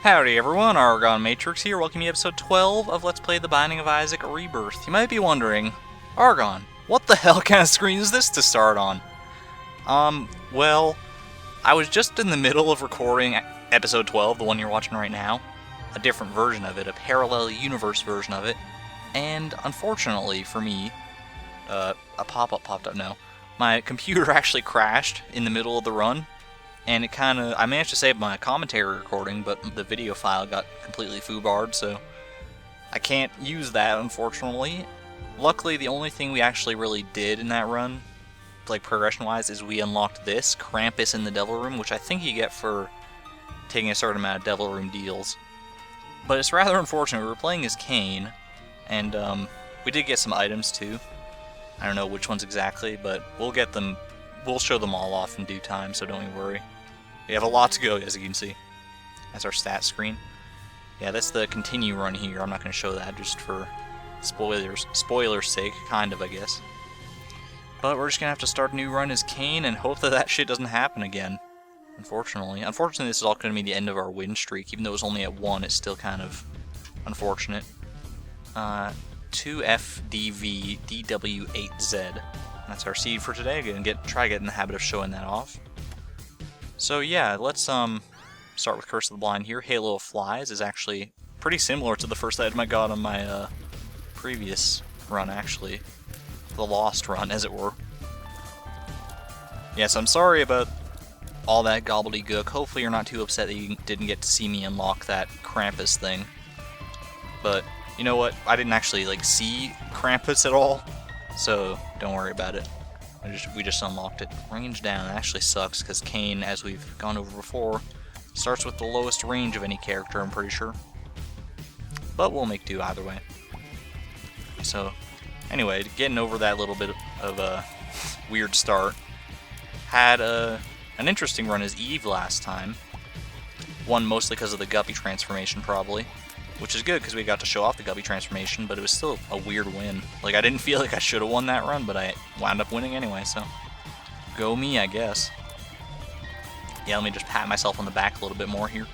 Howdy everyone, ArgonMatrix here, welcome to episode 12 of Let's Play The Binding of Isaac Rebirth. You might be wondering, Argon, what the hell kind of screen is this to start on? Well, I was just in the middle of recording episode 12, the one you're watching right now, a different version of it, a parallel universe version of it, and unfortunately for me, a pop-up popped up, no, my computer actually crashed in the middle of the run. And I managed to save my commentary recording, but the video file got completely foobarred, so I can't use that, unfortunately. Luckily, the only thing we actually really did in that run, like progression-wise, is we unlocked this, Krampus in the Devil Room, which I think you get for taking a certain amount of Devil Room deals. But it's rather unfortunate. We were playing as Cain, and we did get some items, too. I don't know which ones exactly, but we'll get them. We'll show them all off in due time, so don't you worry. We have a lot to go, as you can see. That's our stat screen. Yeah, that's the continue run here. I'm not going to show that just for spoilers' sake, kind of, I guess. But we're just going to have to start a new run as Cain and hope that that shit doesn't happen again. Unfortunately. Unfortunately, this is all going to be the end of our win streak. Even though it was only at 1, it's still kind of unfortunate. 2FDVDW8Z. That's our seed for today. Gonna try to get in the habit of showing that off. So yeah, let's start with Curse of the Blind here. Halo of Flies is actually pretty similar to the first item I got on my previous run, actually. The Lost run, as it were. Yes, I'm sorry about all that gobbledygook. Hopefully you're not too upset that you didn't get to see me unlock that Krampus thing. But, you know what? I didn't actually, see Krampus at all. So, don't worry about it. We just unlocked it. Range down actually sucks, because Cain, as we've gone over before, starts with the lowest range of any character, I'm pretty sure. But we'll make do either way. So, anyway, getting over that little bit of a weird start. Had an interesting run as Eve last time. Won mostly because of the Guppy transformation, probably. Which is good, because we got to show off the Guppy transformation, but it was still a weird win. I didn't feel like I should have won that run, but I wound up winning anyway, so go me, I guess. Yeah, let me just pat myself on the back a little bit more here.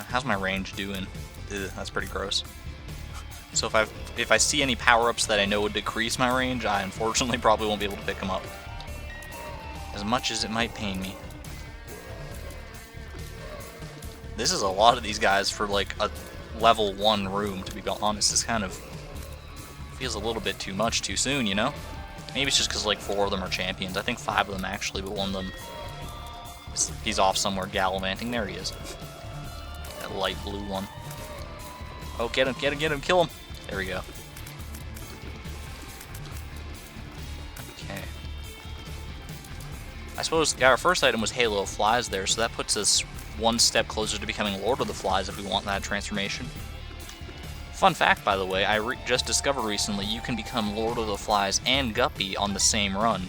How's my range doing? Ugh, that's pretty gross. So if I see any power-ups that I know would decrease my range, I unfortunately probably won't be able to pick them up. As much as it might pain me. This is a lot of these guys for a level 1 room, to be honest. This kind of feels a little bit too much too soon, you know? Maybe it's just because 4 of them are champions. I think 5 of them actually, but one of them, he's off somewhere gallivanting. There he is. That light blue one. Oh, get him, kill him! There we go. Okay. I suppose our first item was Halo of Flies there, so that puts us one step closer to becoming Lord of the Flies if we want that transformation. Fun fact, by the way, I just discovered recently you can become Lord of the Flies and Guppy on the same run.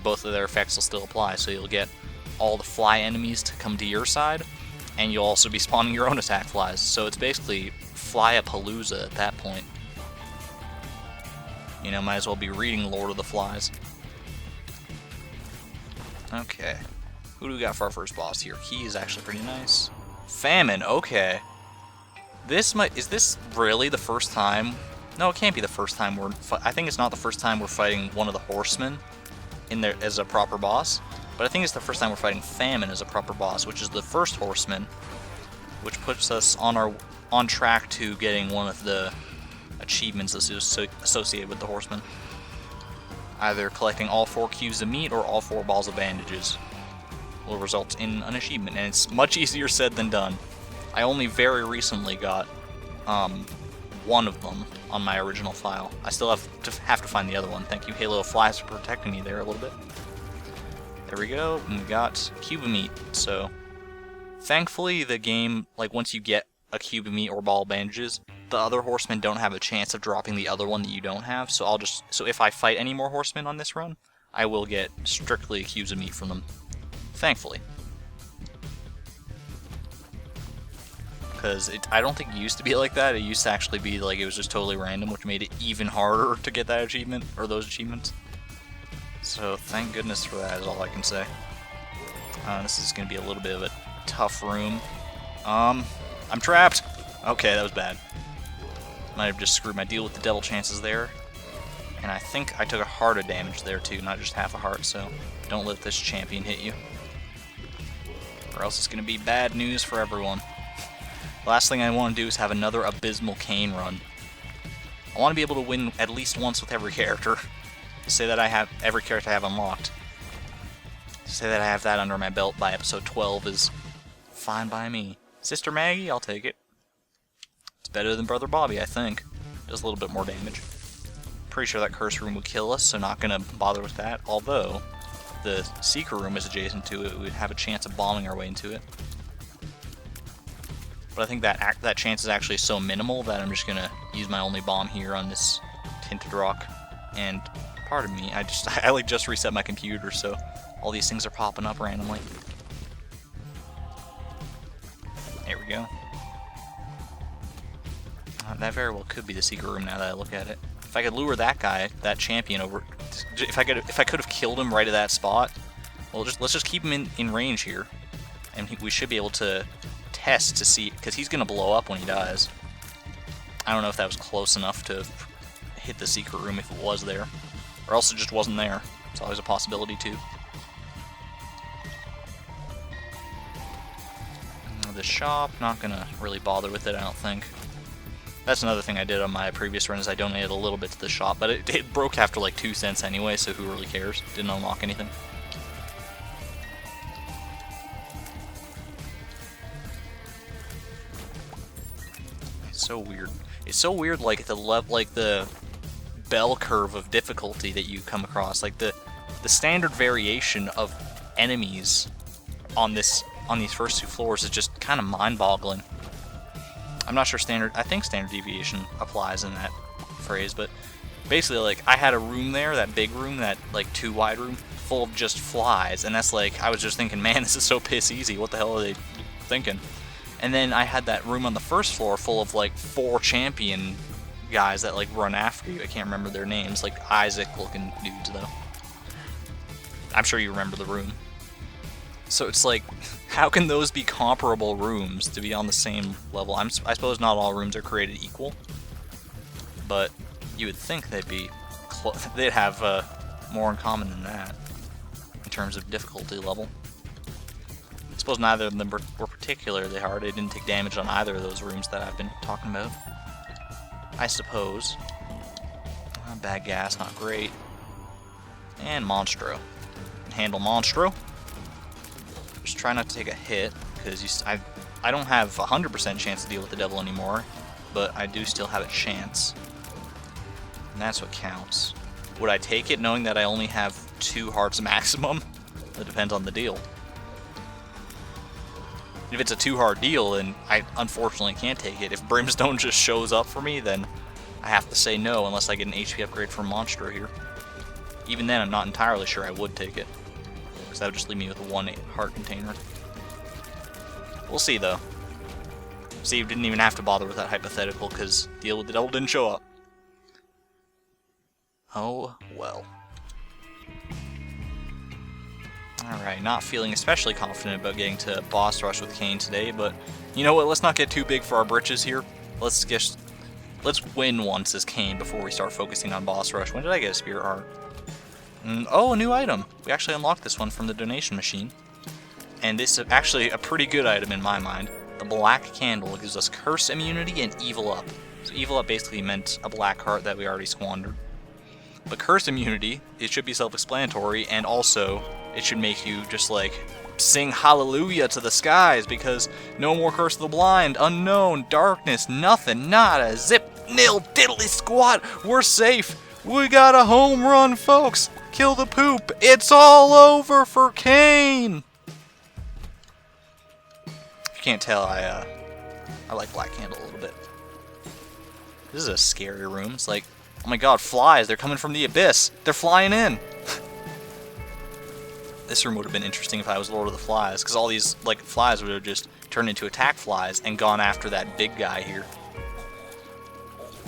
Both of their effects will still apply, so you'll get all the fly enemies to come to your side, and you'll also be spawning your own attack flies. So it's basically Fly-a-palooza at that point. You know, might as well be reading Lord of the Flies. Okay. Who do we got for our first boss here? Key is actually pretty nice. Famine, okay. Is this really the first time? No, it can't be the first time I think it's not the first time we're fighting one of the horsemen in there as a proper boss. But I think it's the first time we're fighting Famine as a proper boss, which is the first horseman, which puts us on track to getting one of the achievements associated with the horseman. Either collecting all 4 cubes of meat or all 4 balls of bandages will result in an achievement, and it's much easier said than done. I only very recently got one of them on my original file. I still have to find the other one. Thank you, Halo of Flies, for protecting me there a little bit. There we go, and we got cube of meat. So, thankfully, the game, once you get a cube of meat or ball of bandages, the other horsemen don't have a chance of dropping the other one that you don't have. So so if I fight any more horsemen on this run, I will get strictly cubes of meat from them. Thankfully. Because I don't think it used to be like that. It used to actually be it was just totally random, which made it even harder to get that achievement, or those achievements. So thank goodness for that is all I can say. This is going to be a little bit of a tough room. I'm trapped. Okay, that was bad. Might have just screwed my deal with the devil chances there. And I think I took a heart of damage there too, not just half a heart, so don't let this champion hit you. Or else it's going to be bad news for everyone. Last thing I want to do is have another abysmal Cain run. I want to be able to win at least once with every character. To say that I have every character I have unlocked. To say that I have that under my belt by episode 12 is fine by me. Sister Maggie, I'll take it. It's better than Brother Bobby, I think. Does a little bit more damage. Pretty sure that curse room would kill us, so not gonna bother with that. Although, the secret room is adjacent to it, we'd have a chance of bombing our way into it. But I think that chance is actually so minimal that I'm just gonna use my only bomb here on this tinted rock. And pardon me, I like just reset my computer, so all these things are popping up randomly. There we go. That very well could be the secret room now that I look at it. If I could lure that guy, that champion, over, if I could have killed him right at that spot, well, let's just keep him in range here, and we should be able to test to see, because he's gonna blow up when he dies. I don't know if that was close enough to hit the secret room if it was there, or else it just wasn't there. It's always a possibility too. The shop, not gonna really bother with it, I don't think. That's another thing I did on my previous run, is I donated a little bit to the shop, but it broke after like 2 cents anyway, so who really cares? Didn't unlock anything. It's so weird. It's so weird, like the bell curve of difficulty that you come across, like the standard variation of enemies on these first 2 floors is just kind of mind-boggling. I'm not sure I think standard deviation applies in that phrase, but basically, like, I had a room there, that big room, that, like, 2 wide room, full of just flies, and that's like, I was just thinking, man, this is so piss easy, what the hell are they thinking? And then I had that room on the first floor full of, like, 4 champion guys that, like, run after you. I can't remember their names, like, Isaac-looking dudes, though. I'm sure you remember the room. So it's like, how can those be comparable rooms to be on the same level? I suppose not all rooms are created equal, but you would think they'd have more in common than that in terms of difficulty level. I suppose neither of them were particularly hard. They didn't take damage on either of those rooms that I've been talking about. I suppose. Bad gas, not great. And Monstro. Handle Monstro. Just try not to take a hit, because I don't have 100% chance to deal with the devil anymore, but I do still have a chance. And that's what counts. Would I take it knowing that I only have 2 hearts maximum? That depends on the deal. If it's a 2-heart deal, then I unfortunately can't take it. If Brimstone just shows up for me, then I have to say no unless I get an HP upgrade from Monstro here. Even then, I'm not entirely sure I would take it, because that would just leave me with a 1-heart container. We'll see, though. See, you didn't even have to bother with that hypothetical, because deal with the devil didn't show up. Oh, well. Alright, not feeling especially confident about getting to boss rush with Cain today, but you know what, let's not get too big for our britches here. Let's win once as Cain before we start focusing on boss rush. When did I get a spirit heart? Oh, a new item. We actually unlocked this one from the donation machine. And this is actually a pretty good item in my mind. The black candle gives us curse immunity and evil up. So evil up basically meant a black heart that we already squandered. But curse immunity, it should be self-explanatory, and also it should make you just like sing hallelujah to the skies, because no more curse of the blind, unknown, darkness, nothing, nada, zip, nil, diddly squat, we're safe. We got a home run, folks. Kill the poop. It's all over for Cain. If you can't tell, I like Black Candle a little bit. This is a scary room. It's like, oh my god, flies. They're coming from the abyss. They're flying in. This room would have been interesting if I was Lord of the Flies, because all these like flies would have just turned into attack flies and gone after that big guy here.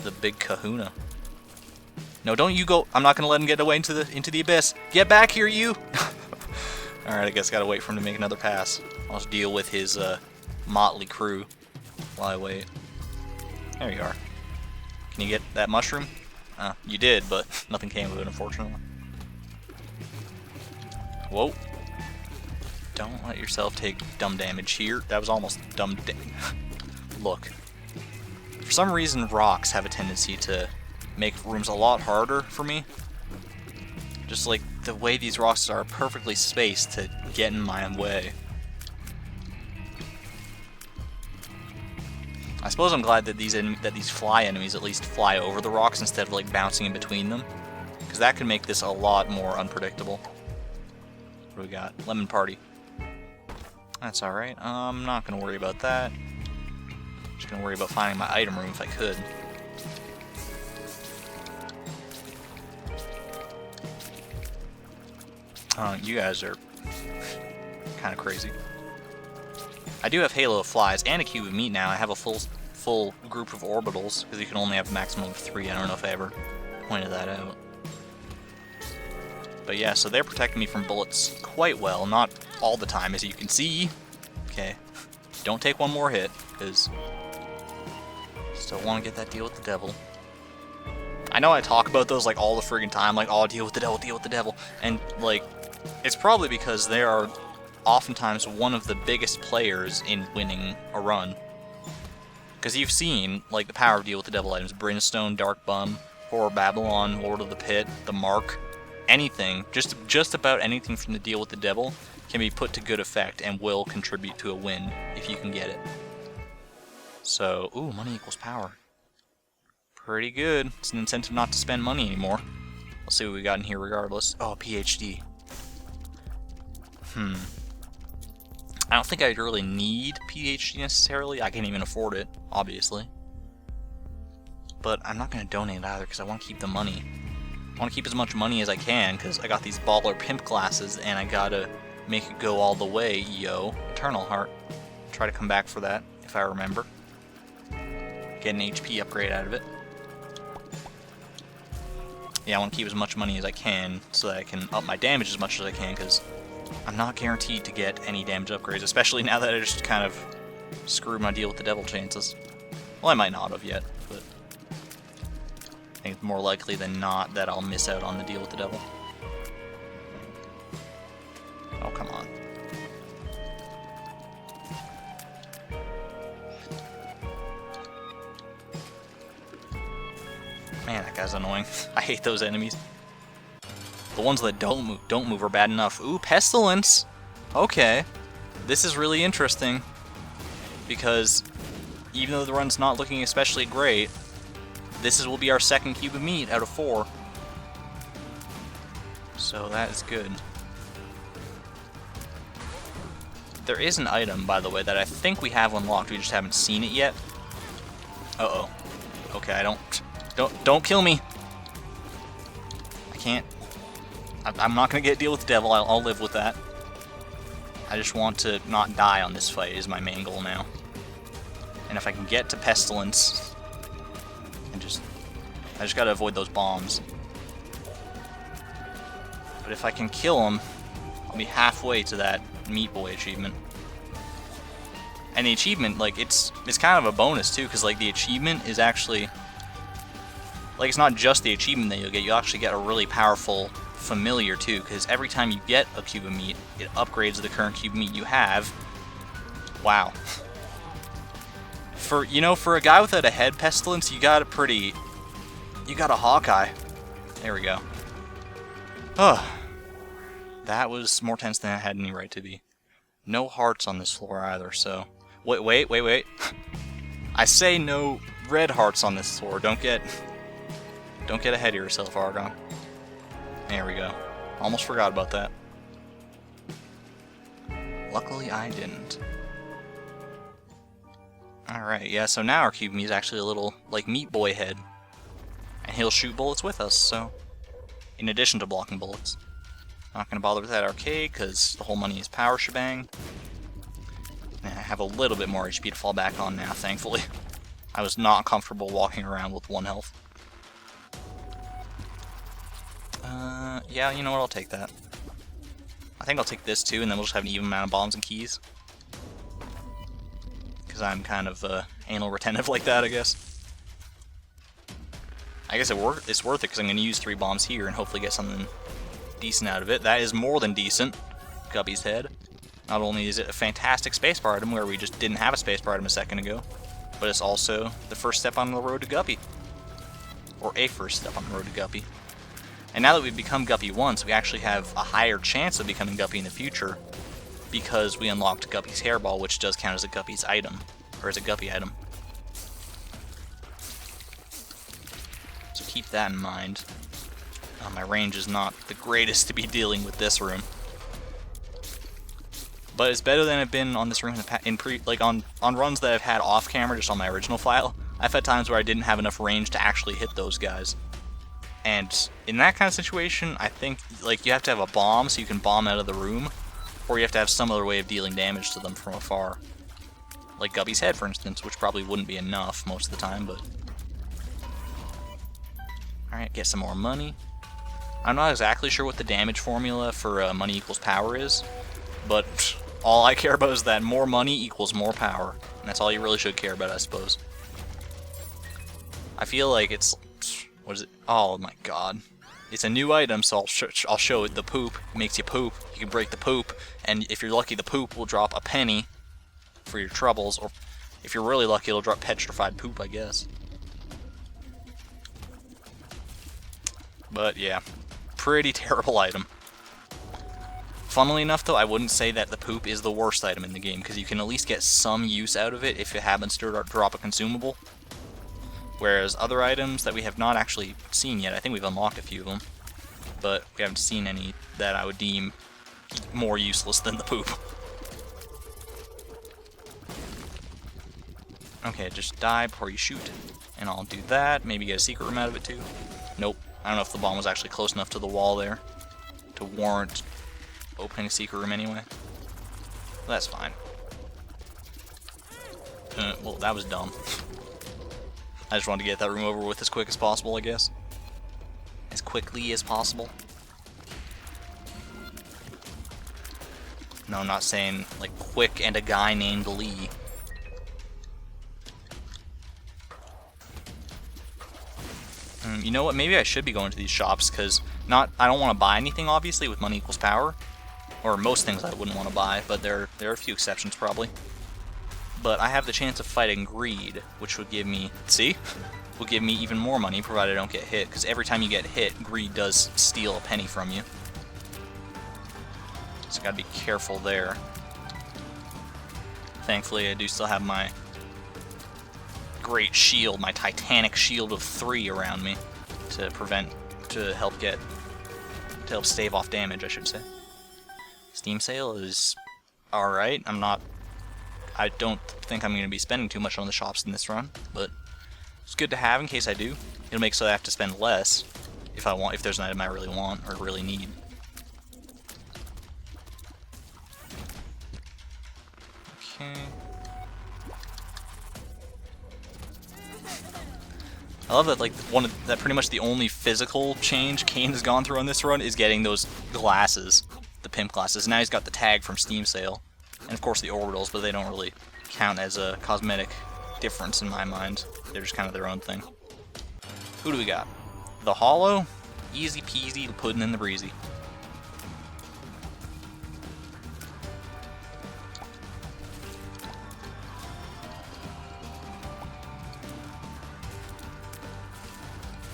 The big kahuna. No, don't you go. I'm not going to let him get away into the abyss. Get back here, you! Alright, I guess gotta wait for him to make another pass. I'll just deal with his motley crew while I wait. There you are. Can you get that mushroom? You did, but nothing came of it, unfortunately. Whoa. Don't let yourself take dumb damage here. That was almost dumb damage. Look. For some reason, rocks have a tendency to make rooms a lot harder for me. Just like the way these rocks are perfectly spaced to get in my way. I suppose I'm glad that these fly enemies at least fly over the rocks instead of like bouncing in between them, because that could make this a lot more unpredictable. What do we got? Lemon Party. That's alright. I'm not going to worry about that. Just going to worry about finding my item room if I could. You guys are kind of crazy. I do have Halo of Flies and a cube of meat now. I have a full group of orbitals, because you can only have a maximum of 3. I don't know if I ever pointed that out. But yeah, so they're protecting me from bullets quite well. Not all the time, as you can see. Okay. Don't take one more hit, because still want to get that deal with the devil. I know I talk about those like all the friggin' time, like, oh, deal with the devil, deal with the devil. And like, it's probably because they are oftentimes one of the biggest players in winning a run. Because you've seen, like, the power of deal with the devil items. Brimstone, Dark Bum, Horror Babylon, Lord of the Pit, the Mark. Anything, just about anything from the deal with the devil can be put to good effect and will contribute to a win if you can get it. So, ooh, money equals power. Pretty good. It's an incentive not to spend money anymore. Let's see what we got in here regardless. Oh, PhD. I don't think I really need PhD necessarily. I can't even afford it, obviously. But I'm not going to donate it either because I want to keep the money. I want to keep as much money as I can because I got these baller pimp glasses and I got to make it go all the way, yo. Eternal Heart. Try to come back for that, if I remember. Get an HP upgrade out of it. Yeah, I want to keep as much money as I can so that I can up my damage as much as I can, because I'm not guaranteed to get any damage upgrades, especially now that I just kind of screwed my deal with the devil chances. Well, I might not have yet, but I think it's more likely than not that I'll miss out on the deal with the devil. Oh, come on. Man, that guy's annoying. I hate those enemies. The ones that don't move are bad enough. Ooh, Pestilence! Okay. This is really interesting. Because even though the run's not looking especially great, this will be our second cube of meat out of 4. So that is good. There is an item, by the way, that I think we have unlocked. We just haven't seen it yet. Uh-oh. Okay, Don't kill me! I can't. I'm not gonna get a deal with the devil. I'll live with that. I just want to not die on this fight is my main goal now. And if I can get to Pestilence, I just gotta avoid those bombs. But if I can kill him, I'll be halfway to that Meat Boy achievement. And the achievement, like, it's kind of a bonus too, because like the achievement is actually, like, it's not just the achievement that you'll actually get a really powerful familiar too, because every time you get a cube of meat, it upgrades the current cube of meat you have. Wow. For a guy without a head, Pestilence, you got a Hawkeye. There we go. Ugh. That was more tense than I had any right to be. No hearts on this floor either, so... Wait. I say no red hearts on this floor. Don't get ahead of yourself, Argon. There we go. Almost forgot about that. Luckily I didn't. Alright, yeah, so now our cube meat is actually a little, like, Meat Boy head. And he'll shoot bullets with us, so... in addition to blocking bullets. Not gonna bother with that arcade, because the whole money is power shebang. And I have a little bit more HP to fall back on now, thankfully. I was not comfortable walking around with 1 health. Yeah, you know what, I'll take that. I think I'll take this too, and then we'll just have an even amount of bombs and keys. because I'm kind of anal retentive like that, I guess. I guess it's worth it because I'm going to use 3 bombs here and hopefully get something decent out of it. That is more than decent. Guppy's head. Not only is it a fantastic spacebar item where we just didn't have a spacebar item a second ago, but it's also the first step on the road to Guppy. Or a first step on the road to Guppy. And now that we've become Guppy once, we actually have a higher chance of becoming Guppy in the future because we unlocked Guppy's hairball, which does count as a Guppy's item, or as a Guppy item. So keep that in mind. My range is not the greatest to be dealing with this room, but it's better than I've been on this room on runs that I've had off camera, just on my original file. I've had times where I didn't have enough range to actually hit those guys. And in that kind of situation, I think you have to have a bomb so you can bomb out of the room, or you have to have some other way of dealing damage to them from afar. Like Guppy's head, for instance, which probably wouldn't be enough most of the time, but... Alright, get some more money. I'm not exactly sure what the damage formula for money equals power is, but all I care about is that more money equals more power. And that's all you really should care about, I suppose. I feel like it's... What is it? Oh my god. It's a new item, so I'll show it. The poop. It makes you poop. You can break the poop, and if you're lucky, the poop will drop a penny for your troubles, or if you're really lucky, it'll drop petrified poop, I guess. But yeah, pretty terrible item. Funnily enough, though, I wouldn't say that the poop is the worst item in the game, because you can at least get some use out of it if it happens to drop a consumable. Whereas other items that we have not actually seen yet, I think we've unlocked a few of them, but we haven't seen any that I would deem more useless than the poop. Okay, just die before you shoot, and I'll do that. Maybe get a secret room out of it too. Nope. I don't know if the bomb was actually close enough to the wall there to warrant opening a secret room anyway. That's fine. Well, that was dumb. I just wanted to get that room over with as quick as possible, I guess. As quickly as possible. No, I'm not saying, like, quick and a guy named Lee. You know what, maybe I should be going to these shops, because I don't want to buy anything, obviously, with money equals power. Or most things I wouldn't want to buy, but there are a few exceptions, probably. But I have the chance of fighting greed, which would give me, will give me even more money, provided I don't get hit, because every time you get hit, greed does steal a penny from you. So gotta be careful there. Thankfully, I do still have my great shield, my titanic shield of 3 around me, to help stave off damage, I should say. Steam sale is alright. I don't think I'm going to be spending too much on the shops in this run, but it's good to have in case I do. It'll make so I have to spend less if there's an item I really want or really need. Okay. I love that that pretty much the only physical change Cain has gone through on this run is getting those glasses, the pimp glasses. Now he's got the tag from Steam sale. And of course the orbitals, but they don't really count as a cosmetic difference in my mind. They're just kind of their own thing. Who do we got? The Hollow? Easy peasy, pudding in the breezy.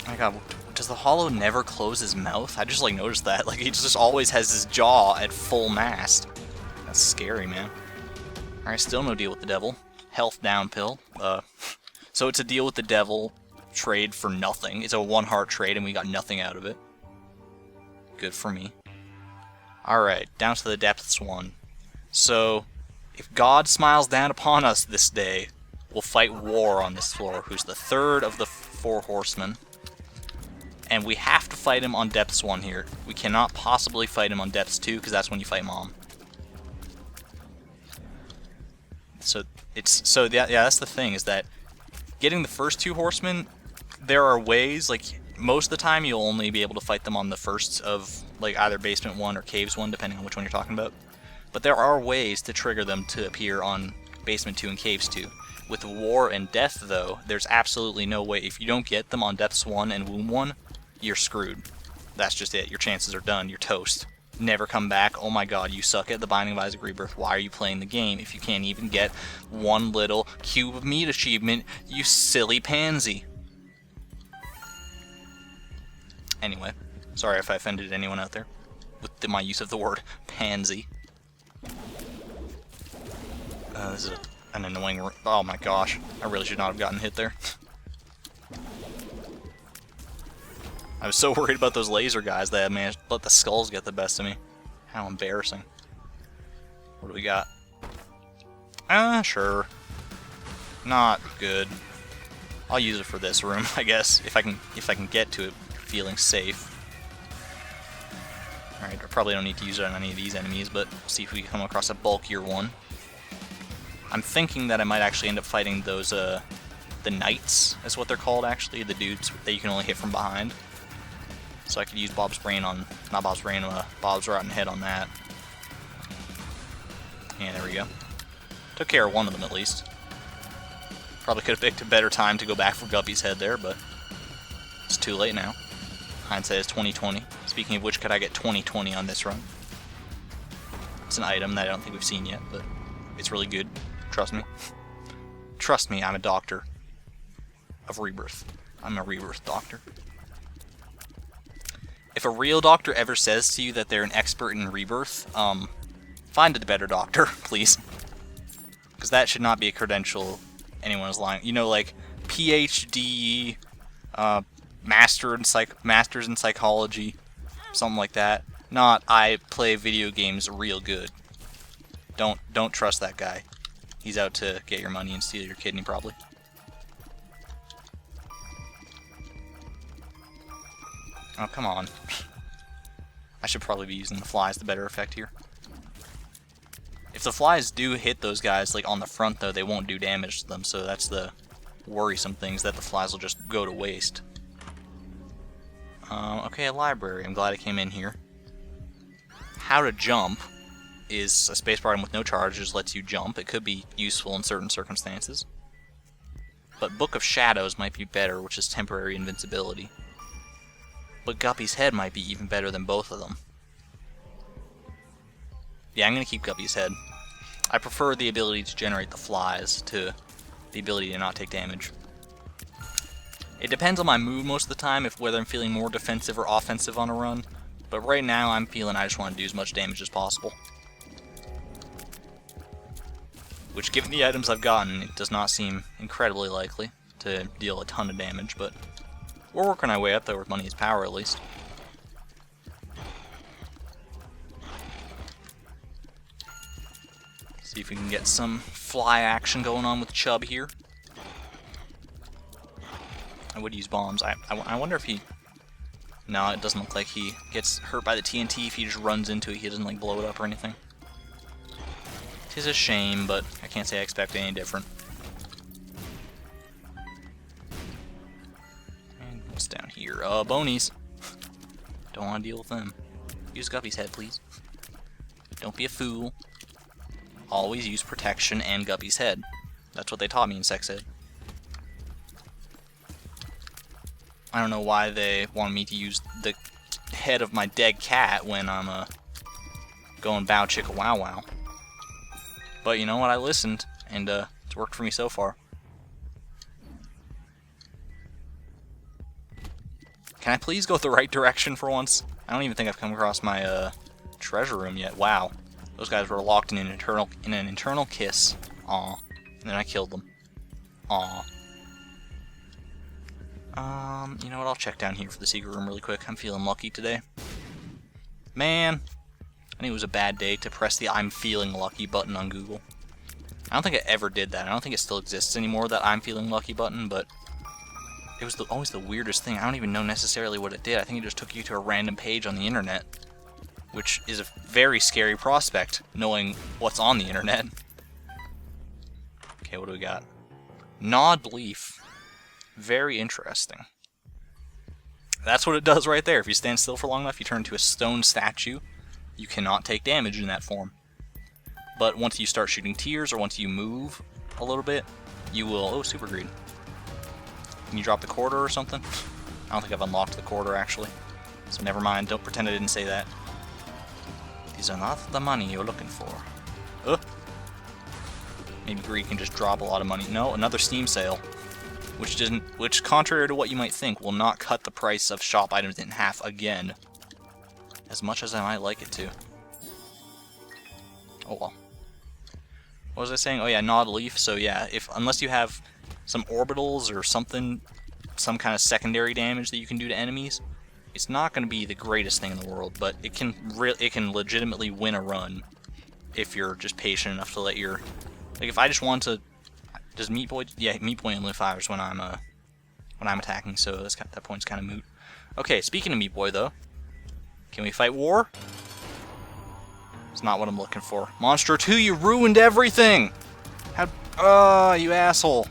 Oh my god, does the Hollow never close his mouth? I just noticed that. He just always has his jaw at full mast. That's scary, man. Alright, still no deal with the devil. Health down pill. So it's a deal with the devil trade for nothing. It's a 1 heart trade and we got nothing out of it. Good for me. Alright, down to the depths 1. So, if God smiles down upon us this day, we'll fight War on this floor, who's the 3rd of the 4 horsemen. And we have to fight him on depths 1 here. We cannot possibly fight him on depths 2, because that's when you fight Mom. So that's the thing, is that getting the first 2 horsemen, there are ways, most of the time you'll only be able to fight them on the first of, either basement 1 or caves 1, depending on which one you're talking about. But there are ways to trigger them to appear on Basement 2 and Caves 2. With War and Death, though, there's absolutely no way. If you don't get them on Depths 1 and Womb 1, you're screwed. That's just it. Your chances are done. You're toast. Never come back. Oh my god, you suck at the Binding of Isaac Rebirth. Why are you playing the game if you can't even get one little Cube of Meat achievement, you silly pansy? Anyway, sorry if I offended anyone out there with my use of the word pansy. This is an annoying... Oh my gosh, I really should not have gotten hit there. I was so worried about those laser guys that I managed to let the skulls get the best of me. How embarrassing. What do we got? Sure. Not good. I'll use it for this room, I guess, if I can get to it feeling safe. Alright, I probably don't need to use it on any of these enemies, but we'll see if we can come across a bulkier one. I'm thinking that I might actually end up fighting those, the knights, is what they're called, actually, the dudes that you can only hit from behind. So I could use Bob's Brain on, not Bob's Brain, Bob's Rotten Head on that. Yeah, there we go. Took care of one of them at least. Probably could have picked a better time to go back for Guppy's head there, but it's too late now. Hindsight is 20/20. Speaking of which, could I get 20/20 on this run? It's an item that I don't think we've seen yet, but it's really good. Trust me. Trust me, I'm a doctor of Rebirth. I'm a Rebirth doctor. If a real doctor ever says to you that they're an expert in Rebirth, find a better doctor, please. Because that should not be a credential anyone is lying. You know, like, PhD, masters in psychology, something like that. Not, I play video games real good. Don't trust that guy. He's out to get your money and steal your kidney, probably. Oh, come on. I should probably be using the flies to better effect here. If the flies do hit those guys, like, on the front, though, they won't do damage to them, so that's the worrisome things, that the flies will just go to waste. Okay, a library. I'm glad I came in here. How to jump is a spacebar item with no charge, just lets you jump. It could be useful in certain circumstances. But Book of Shadows might be better, which is temporary invincibility. But Guppy's head might be even better than both of them. Yeah, I'm going to keep Guppy's head. I prefer the ability to generate the flies to the ability to not take damage. It depends on my mood most of the time, whether I'm feeling more defensive or offensive on a run. But right now I'm feeling I just want to do as much damage as possible. Which, given the items I've gotten, it does not seem incredibly likely to deal a ton of damage, but we're working our way up there with money is power, at least. See if we can get some fly action going on with Chubb here. I would use bombs. I wonder if he... No, it doesn't look like he gets hurt by the TNT if he just runs into it. He doesn't, like, blow it up or anything. Tis a shame, but I can't say I expect any different. And what's down here? Bonies. Don't want to deal with them. Use Guppy's head, please. Don't be a fool. Always use protection and Guppy's head. That's what they taught me in sex ed. I don't know why they want me to use the head of my dead cat when I'm going bow chicka wow wow. But you know what, I listened, and it's worked for me so far. Can I please go the right direction for once? I don't even think I've come across my treasure room yet. Wow. Those guys were locked in an internal kiss. Aw. And then I killed them. Aw. You know what, I'll check down here for the secret room really quick. I'm feeling lucky today. Man, I think it was a bad day to press the I'm feeling lucky button on Google. I don't think I ever did that. I don't think it still exists anymore, that I'm feeling lucky button, but it was always the weirdest thing. I don't even know necessarily what it did. I think it just took you to a random page on the internet, which is a very scary prospect, knowing what's on the internet. Okay, what do we got? Gnawed leaf. Very interesting. That's what it does right there. If you stand still for long enough, you turn into a stone statue. You cannot take damage in that form. but once you start shooting tiers, or once you move a little bit, you will... Oh, super greed. Can you drop the quarter or something? I don't think I've unlocked the quarter, actually. So never mind, don't pretend I didn't say that. These are not the money you're looking for. Maybe greed can just drop a lot of money. No, another Steam sale. Which, contrary to what you might think, will not cut the price of shop items in half again. As much as I might like it to. Oh well. What was I saying? Oh yeah, Gnawed Leaf. So yeah, unless you have some orbitals or something, some kind of secondary damage that you can do to enemies, it's not going to be the greatest thing in the world, but it can legitimately win a run if you're just patient enough to let your... Like, if I just want to... Does Meat Boy... Yeah, Meat Boy only fires when I'm attacking, so that point's kind of moot. Okay, speaking of Meat Boy, though, can we fight war? It's not what I'm looking for. Monster 2, you ruined everything! How... you asshole.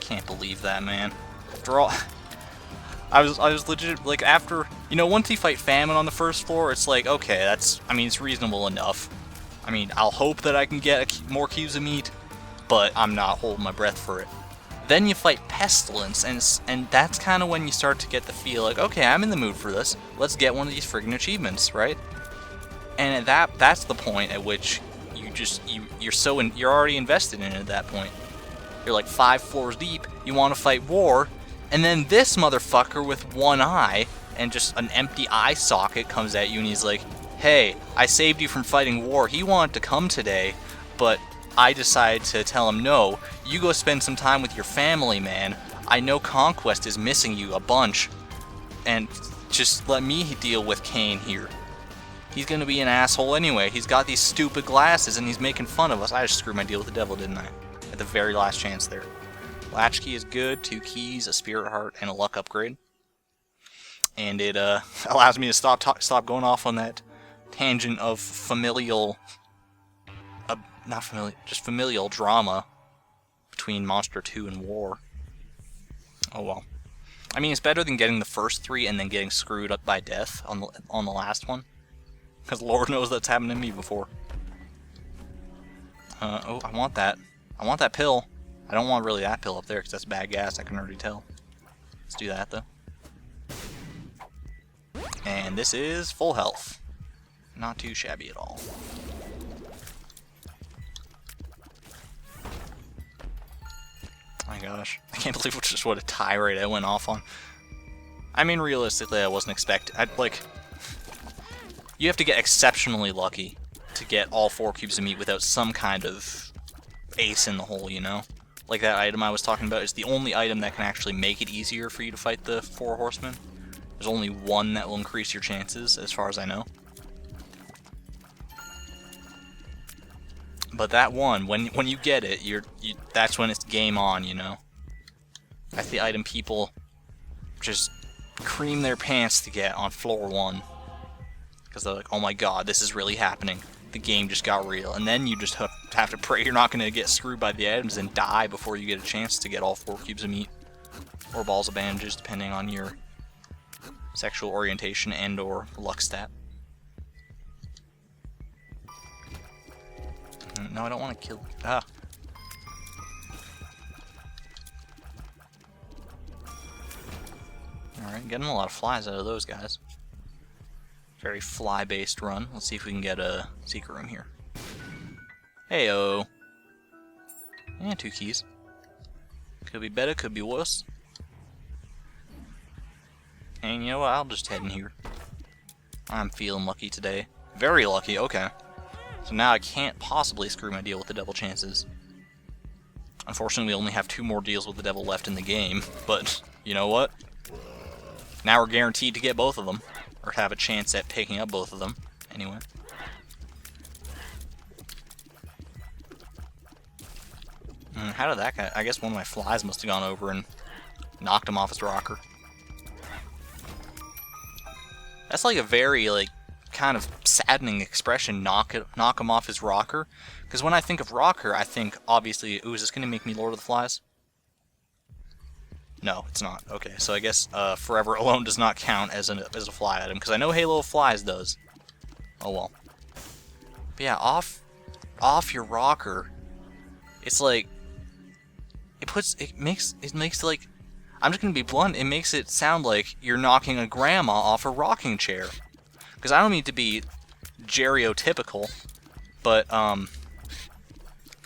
Can't believe that, man. After all... I was legit, like, after... You know, once you fight Famine on the first floor, it's like, okay, that's... I mean, it's reasonable enough. I mean, I'll hope that I can get more cubes of meat, but I'm not holding my breath for it. Then you fight Pestilence, and that's kind of when you start to get the feel like, okay, I'm in the mood for this. Let's get one of these friggin' achievements, right? And that's the point at which you're already invested in it at that point. You're like 5 floors deep, you want to fight war, and then this motherfucker with one eye and just an empty eye socket comes at you and he's like, hey, I saved you from fighting war. He wanted to come today, but I decided to tell him, no, you go spend some time with your family, man. I know Conquest is missing you a bunch, and just let me deal with Cain here. He's gonna be an asshole anyway. He's got these stupid glasses and he's making fun of us. I just screwed my deal with the devil, didn't I? At the very last chance there. Latchkey is good, 2 keys, a spirit heart, and a luck upgrade. And it allows me to stop going off on that tangent of familial familial drama between Monster 2 and War. Oh well. I mean, it's better than getting the first 3 and then getting screwed up by death on the last one. Because Lord knows that's happened to me before. Oh, I want that. I want that pill. I don't want really that pill up there because that's bad gas, I can already tell. Let's do that though. And this is full health. Not too shabby at all. My gosh, I can't believe just what a tirade I went off on. I mean, realistically, I wasn't expecting... You have to get exceptionally lucky to get all 4 cubes of meat without some kind of ace in the hole, you know? Like that item I was talking about is the only item that can actually make it easier for you to fight the 4 horsemen. There's only one that will increase your chances, as far as I know. But that one, when you get it, that's when it's game on, you know? That's the item people just cream their pants to get on floor 1. Because they're like, oh my god, this is really happening. The game just got real. And then you just have to pray you're not going to get screwed by the items and die before you get a chance to get all 4 cubes of meat. Or balls of bandages, depending on your sexual orientation and or luck stat. No, I don't want to kill... Ah. Alright, getting a lot of flies out of those guys. Very fly-based run. Let's see if we can get a secret room here. Heyo. And 2 keys. Could be better, could be worse. And you know what, I'll just head in here. I'm feeling lucky today. Very lucky, okay. So now I can't possibly screw my deal with the devil chances. Unfortunately, we only have 2 more deals with the devil left in the game, but you know what? Now we're guaranteed to get both of them. Or have a chance at picking up both of them. Anyway. How did that guy... I guess one of my flies must have gone over and knocked him off his rocker. That's like a very, like, kind of saddening expression, knock him off his rocker. Because when I think of rocker, I think, obviously, ooh, is this going to make me Lord of the Flies? No, it's not. Okay, so I guess Forever Alone does not count as a fly item, because I know Halo of Flies does. Oh well. But yeah, off your rocker. It's like it makes like, I'm just gonna be blunt, it makes it sound like you're knocking a grandma off a rocking chair. Because I don't mean to be stereotypical, but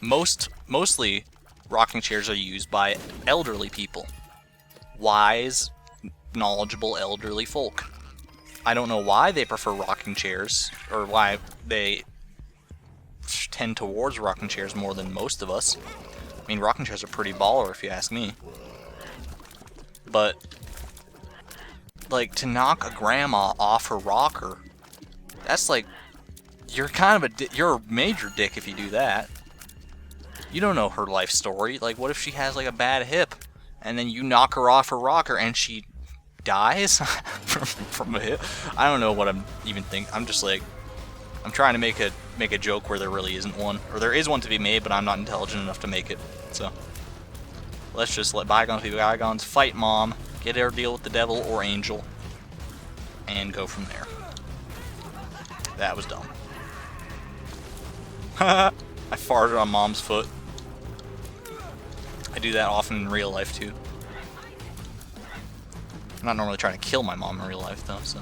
mostly rocking chairs are used by elderly people. Wise, knowledgeable elderly folk. I don't know why they prefer rocking chairs, or why they tend towards rocking chairs more than most of us. I mean, rocking chairs are pretty baller if you ask me. But, like, to knock a grandma off her rocker, that's like, you're kind of you're a major dick if you do that. You don't know her life story. Like, what if she has, like, a bad hip, and then you knock her off her rocker and she dies from a hip? I don't know what I'm even thinking. I'm just like, I'm trying to make a joke where there really isn't one. Or there is one to be made, but I'm not intelligent enough to make it. So, let's just let bygones be bygones. Fight Mom. Get her deal with the devil or angel. And go from there. That was dumb. I farted on Mom's foot. I do that often in real life, too. I'm not normally trying to kill my mom in real life, though, so...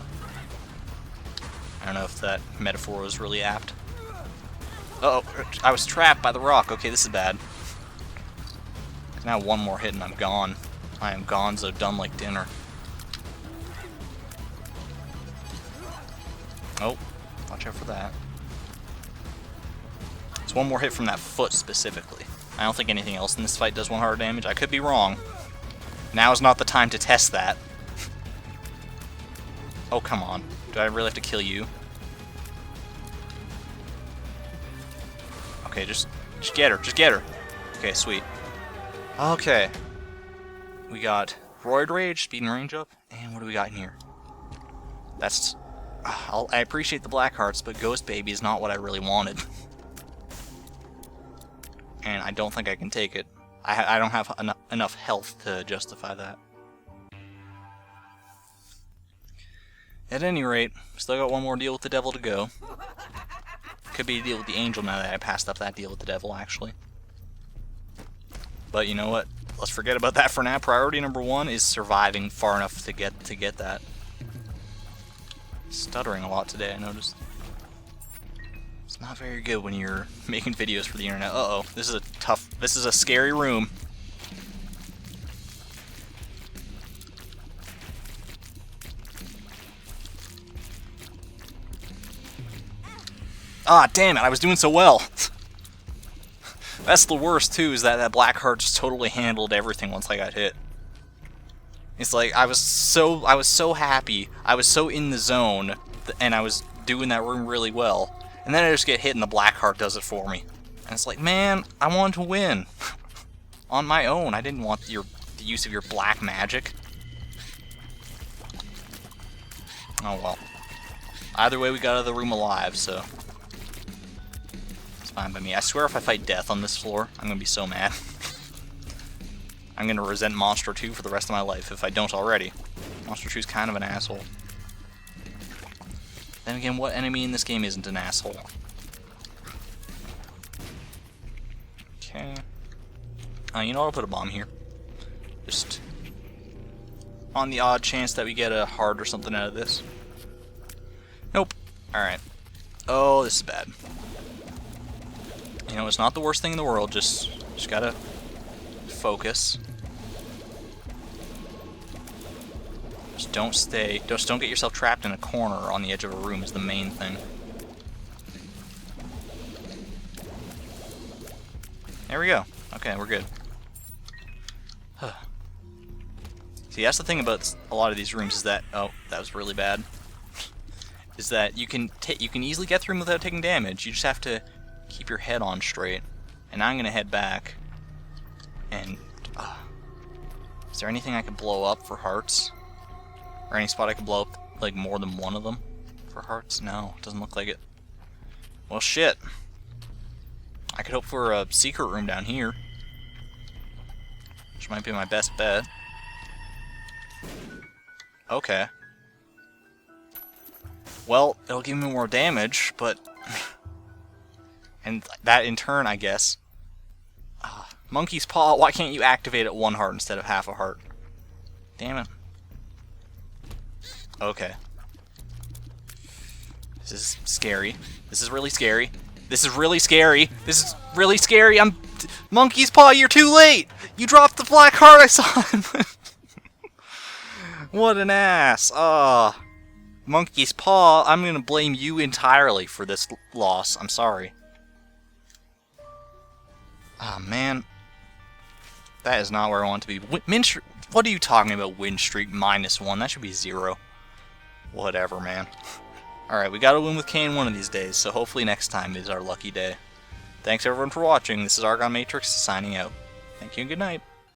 I don't know if that metaphor was really apt. Uh-oh, I was trapped by the rock. Okay, this is bad. Now one more hit and I'm gone. I am gone, so dumb like dinner. Oh, watch out for that. It's one more hit from that foot specifically. I don't think anything else in this fight does 1 heart damage. I could be wrong. Now is not the time to test that. Oh, come on. Do I really have to kill you? Okay, just get her. Just get her. Okay, sweet. Okay. We got Roid Rage, speed and range up, and what do we got in here? That's... I appreciate the black hearts, but Ghost Baby is not what I really wanted. And I don't think I can take it. I don't have enough health to justify that. At any rate, still got one more deal with the devil to go. Could be a deal with the angel now that I passed up that deal with the devil, actually. But you know what? Let's forget about that for now. Priority number 1 is surviving far enough to get that. Stuttering a lot today, I noticed. It's not very good when you're making videos for the internet. Uh-oh, this is a scary room. Ah, damn it, I was doing so well. That's the worst, too, is that black heart just totally handled everything once I got hit. It's like, I was so happy, I was so in the zone, and I was doing that room really well, and then I just get hit and the black heart does it for me. And it's like, man, I wanted to win. On my own, I didn't want the use of your black magic. Oh well. Either way, we got out of the room alive, so... fine by me. I swear if I fight death on this floor, I'm gonna be so mad. I'm gonna resent Monster 2 for the rest of my life, if I don't already. Monster 2's kind of an asshole. Then again, what enemy in this game isn't an asshole? Okay. You know what, I'll put a bomb here. Just on the odd chance that we get a heart or something out of this. Nope. Alright. Oh, this is bad. You know, it's not the worst thing in the world, just gotta focus. Just don't get yourself trapped in a corner on the edge of a room is the main thing. There we go. Okay, we're good. See, that's the thing about a lot of these rooms is that... Oh, that was really bad. Is that you can easily get through them without taking damage. You just have to keep your head on straight. And now I'm gonna head back. And is there anything I can blow up for hearts? Or any spot I can blow up like more than one of them for hearts? No, it doesn't look like it. Well, shit. I could hope for a secret room down here, which might be my best bet. Okay. Well, it'll give me more damage, but And that in turn, I guess... Monkey's Paw, why can't you activate at 1 heart instead of half a heart? Damn it. Okay. This is scary. This is really scary. This is really scary. This is really scary. Monkey's Paw, you're too late! You dropped the black heart, I saw him! What an ass. Monkey's Paw, I'm gonna blame you entirely for this loss. I'm sorry. Oh, man. That is not where I want to be. What are you talking about, win streak -1? That should be 0. Whatever, man. Alright, we gotta win with Cain one of these days, so hopefully next time is our lucky day. Thanks everyone for watching. This is ArgonMatrix signing out. Thank you and good night.